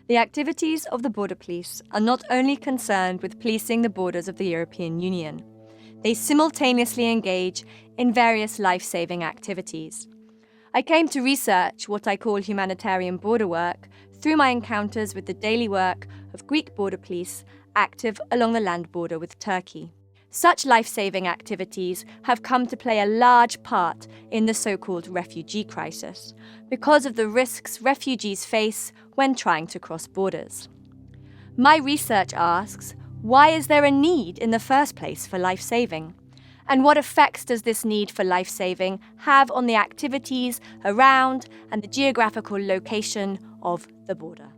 The activities of the border police are not only concerned with policing the borders of the European Union. They simultaneously engage in various life-saving activities. I came to research what I call humanitarian border work through my encounters with the daily work of Greek border police active along the land border with Turkey. Such life-saving activities have come to play a large part in the so-called refugee crisis because of the risks refugees face when trying to cross borders. My research asks, why is there a need in the first place for life-saving? And what effects does this need for life-saving have on the activities around and the geographical location of the border?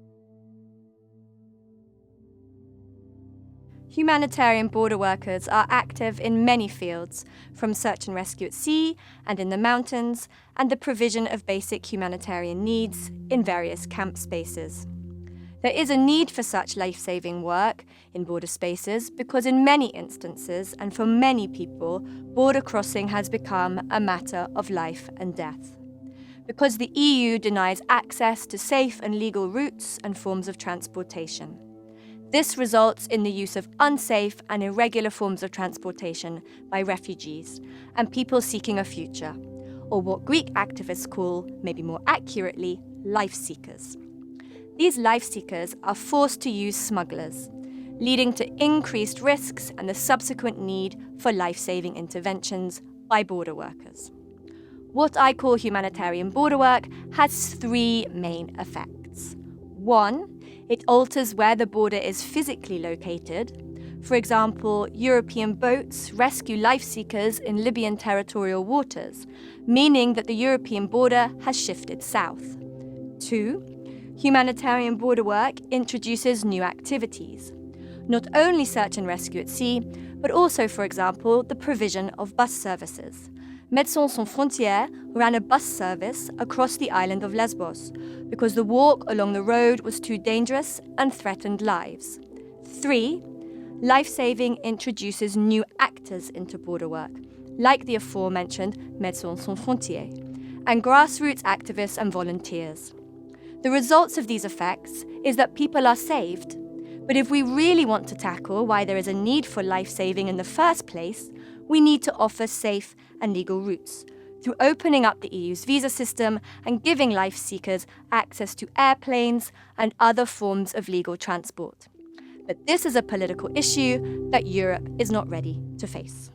Humanitarian border workers are active in many fields, from search and rescue at sea and in the mountains, and the provision of basic humanitarian needs in various camp spaces. There is a need for such life-saving work in border spaces because in many instances and for many people, border crossing has become a matter of life and death. Because the EU denies access to safe and legal routes and forms of transportation. This results in the use of unsafe and irregular forms of transportation by refugees and people seeking a future, or what Greek activists call, maybe more accurately, life seekers. These life seekers are forced to use smugglers, leading to increased risks and the subsequent need for life-saving interventions by border workers. What I call humanitarian border work has three main effects. One, it alters where the border is physically located. For example, European boats rescue life seekers in Libyan territorial waters, meaning that the European border has shifted south. Two, humanitarian border work introduces new activities. Not only search and rescue at sea, but also, for example, the provision of bus services. Médecins Sans Frontières ran a bus service across the island of Lesbos because the walk along the road was too dangerous and threatened lives. 3. Life-saving introduces new actors into border work, like the aforementioned Médecins Sans Frontières, and grassroots activists and volunteers. The results of these effects is that people are saved. But if we really want to tackle why there is a need for life-saving in the first place, we need to offer safe and legal routes through opening up the EU's visa system and giving life seekers access to airplanes and other forms of legal transport. But this is a political issue that Europe is not ready to face.